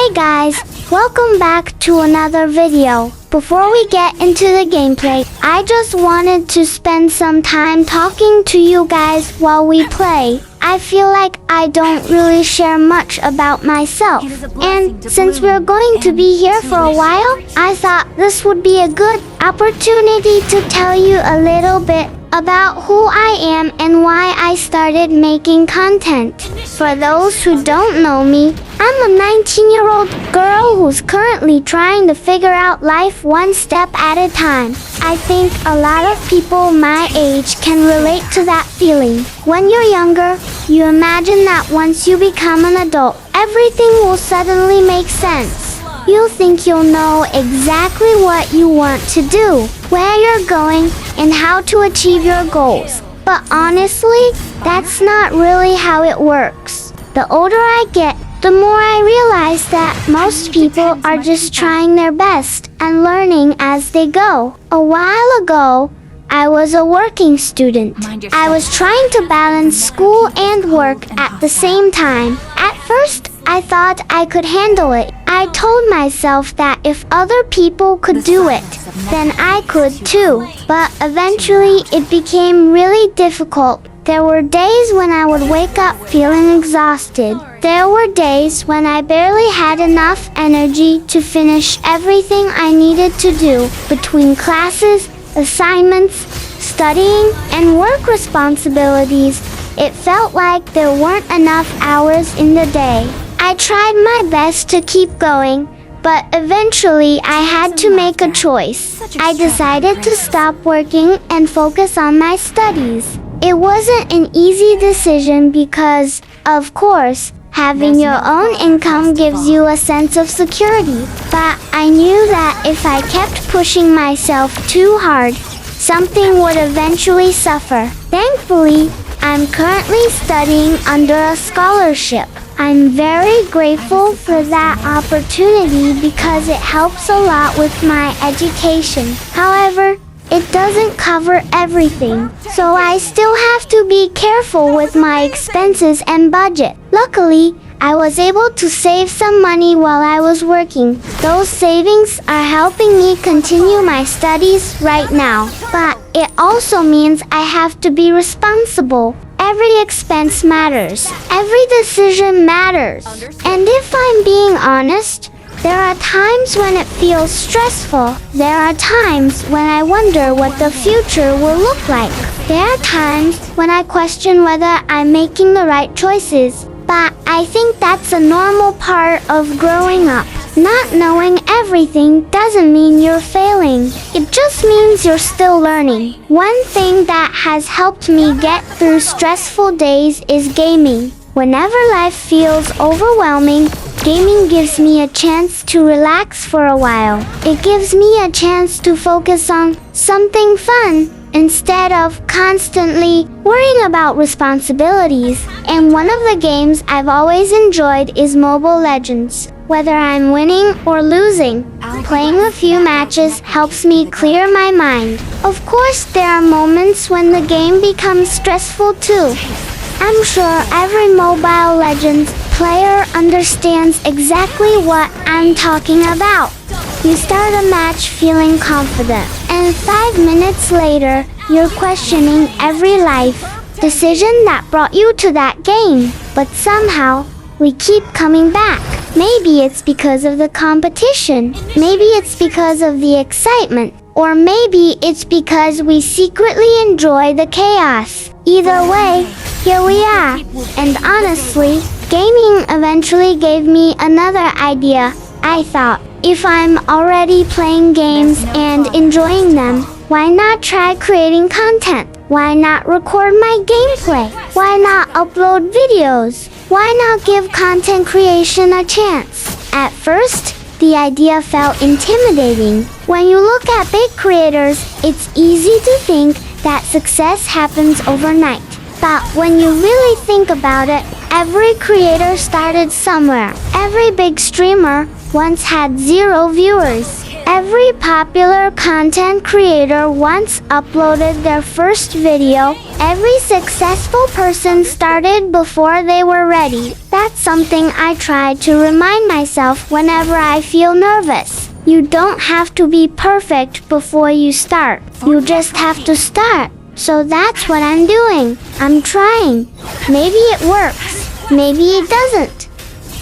Hey guys, welcome back to another video. Before we get into the gameplay, I just wanted to spend some time talking to you guys while we play. I feel like I don't really share much about myself, and since we're going to be here for a while, I thought this would be a good opportunity to tell you a little bit about who I am and why I started making content. For those who don't know me, I'm a 19-year-old girl who's currently trying to figure out life one step at a time. I think a lot of people my age can relate to that feeling. When you're younger, you imagine that once you become an adult, everything will suddenly make sense. You think you'll know exactly what you want to do, where you're going, and how to achieve your goals. But honestly, that's not really how it works. The older I get, the more I realize that most people are just trying their best and learning as they go. A while ago, I was a working student. I was trying to balance school and work at the same time. At first, I thought I could handle it. I told myself that if other people could do it, then I could too. But eventually, it became really difficult. There were days when I would wake up feeling exhausted. There were days when I barely had enough energy to finish everything I needed to do between classes, assignments, studying, and work responsibilities. It felt like there weren't enough hours in the day. I tried my best to keep going, but eventually I had to make a choice. I decided to stop working and focus on my studies. It wasn't an easy decision because, of course, having your own income gives you a sense of security. But I knew that if I kept pushing myself too hard, something would eventually suffer. Thankfully, I'm currently studying under a scholarship. I'm very grateful for that opportunity because it helps a lot with my education. However, it doesn't cover everything, so I still have to be careful with my expenses and budget. Luckily, I was able to save some money while I was working. Those savings are helping me continue my studies right now. But it also means I have to be responsible. Every expense matters. Every decision matters. And if I'm being honest, there are times when it feels stressful. There are times when I wonder what the future will look like. There are times when I question whether I'm making the right choices. But I think that's a normal part of growing up. Not knowing everything doesn't mean you're failing. It just means you're still learning. One thing that has helped me get through stressful days is gaming. Whenever life feels overwhelming, gaming gives me a chance to relax for a while. It gives me a chance to focus on something fun instead of constantly worrying about responsibilities. And one of the games I've always enjoyed is Mobile Legends. Whether I'm winning or losing, playing a few matches helps me clear my mind. Of course, there are moments when the game becomes stressful too. I'm sure every Mobile Legends player understands exactly what I'm talking about. You start a match feeling confident, and 5 minutes later, you're questioning every life decision that brought you to that game. But somehow, we keep coming back. Maybe it's because of the competition. Maybe it's because of the excitement. Or maybe it's because we secretly enjoy the chaos. Either way, here we are. And honestly, gaming eventually gave me another idea. I thought, if I'm already playing games and enjoying them, why not try creating content? Why not record my gameplay? Why not upload videos? Why not give content creation a chance? At first, the idea felt intimidating. When you look at big creators, it's easy to think that success happens overnight. But when you really think about it, every creator started somewhere. Every big streamer once had 0 viewers. Every popular content creator once uploaded their first video. Every successful person started before they were ready. That's something I try to remind myself whenever I feel nervous. You don't have to be perfect before you start. You just have to start. So that's what I'm doing. I'm trying. Maybe it works. Maybe it doesn't.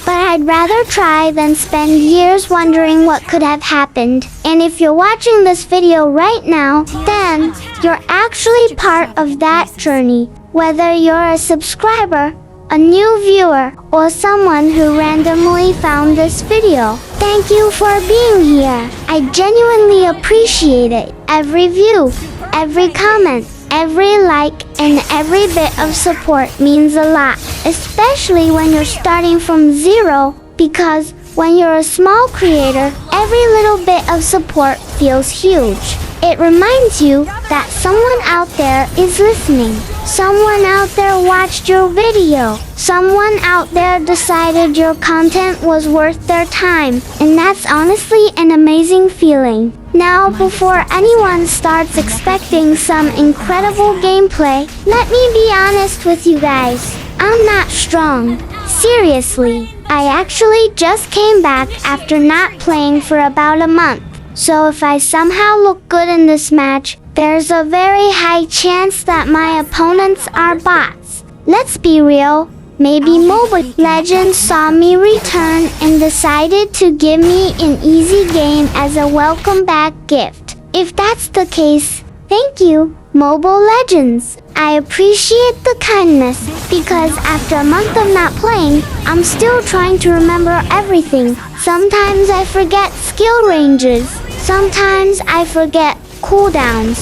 But I'd rather try than spend years wondering what could have happened. And if you're watching this video right now, then you're actually part of that journey. Whether you're a subscriber, a new viewer, or someone who randomly found this video, thank you for being here. I genuinely appreciate it. Every view, every comment, every like, and every bit of support means a lot, especially when you're starting from zero, because when you're a small creator, every little bit of support feels huge. It reminds you that someone out there is listening. Someone out there watched your video. Someone out there decided your content was worth their time. And that's honestly an amazing feeling. Now, before anyone starts expecting some incredible gameplay, let me be honest with you guys. I'm not strong. Seriously. I actually just came back after not playing for about a month. So if I somehow look good in this match, there's a very high chance that my opponents are bots. Let's be real. Maybe Mobile Legends saw me return and decided to give me an easy game as a welcome back gift. If that's the case, thank you, Mobile Legends. I appreciate the kindness because after a month of not playing, I'm still trying to remember everything. Sometimes I forget skill ranges. Sometimes I forget cooldowns.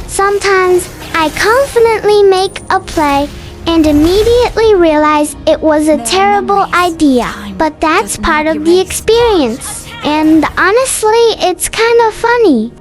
Sometimes I confidently make a play and immediately realize it was a terrible idea. But that's part of the experience. And honestly, it's kind of funny.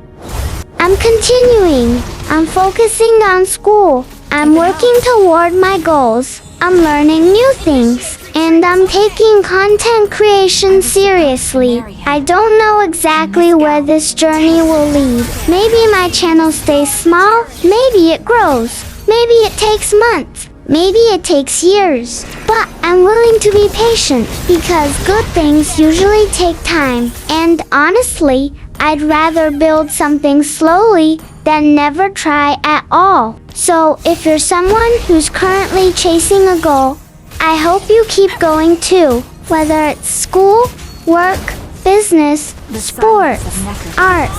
I'm continuing. I'm focusing on school. I'm working toward my goals. I'm learning new things. And I'm taking content creation seriously. I don't know exactly where this journey will lead. Maybe my channel stays small. Maybe it grows. Maybe it takes months. Maybe it takes years. But I'm willing to be patient because good things usually take time. And honestly, I'd rather build something slowly than never try at all. So if you're someone who's currently chasing a goal, I hope you keep going too. Whether it's school, work, business, sports, art,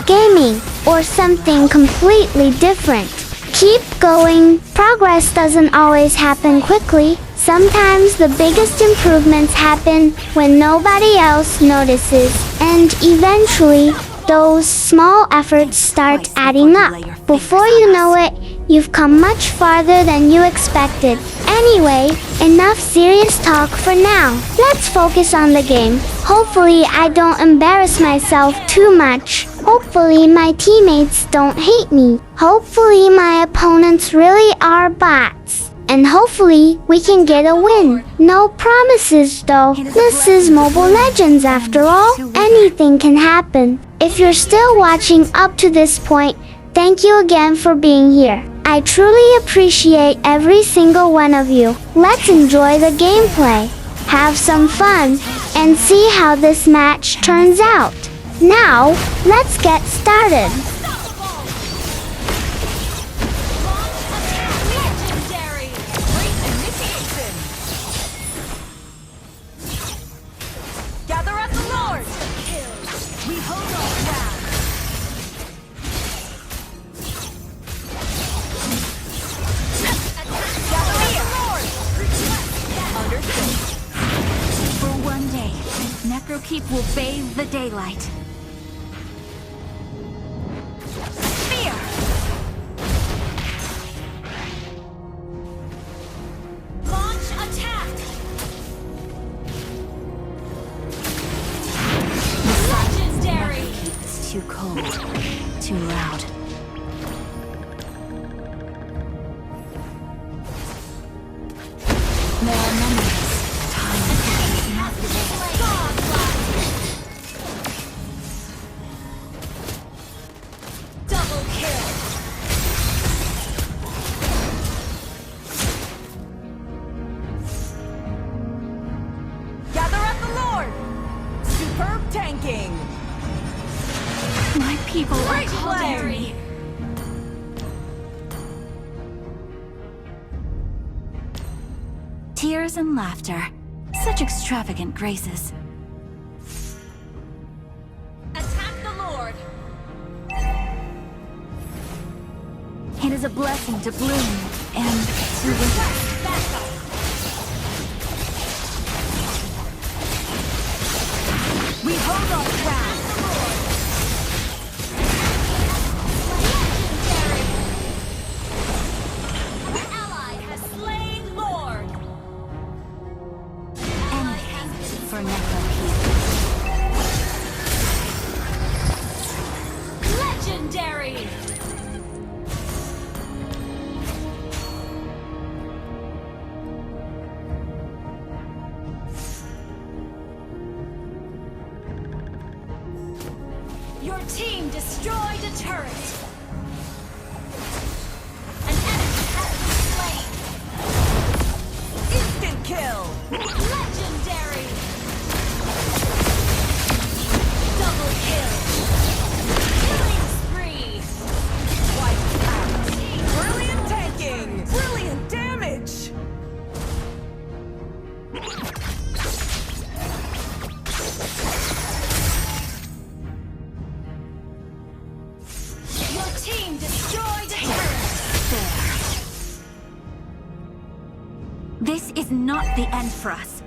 gaming, or something completely different. Keep going. Progress doesn't always happen quickly. Sometimes the biggest improvements happen when nobody else notices. And eventually, those small efforts start adding up. Before you know it, you've come much farther than you expected. Anyway, enough serious talk for now. Let's focus on the game. Hopefully I don't embarrass myself too much. Hopefully my teammates don't hate me. Hopefully my opponents really are bots. And hopefully we can get a win. No promises though. This is Mobile Legends after all. Anything can happen. If you're still watching up to this point, thank you again for being here. I truly appreciate every single one of you. Let's enjoy the gameplay, have some fun, and see how this match turns out. Now, let's get started. Gather at the Lord! We hold our ground. Gather at the Lord! Understood. For one day, Necrokeep will bathe the daylight. Fear! Launch attack! Legendary! It's too cold, too loud. There are memories. Time is not the day. tanking. My people are Great play. calling me. Tears and laughter. Such extravagant graces. Attack the Lord. It is a blessing to bloom and to wither. Backup. We hold our ground. Legendary. An ally has slain Lord. Anything for MLBB. Legendary. Your team destroyed a turret. An enemy has been slain. Instant kill. Legendary. Double kill. Killing spree. Wiped out. Brilliant tanking. Brilliant damage. Your team destroyed a turret. This is not the end for us.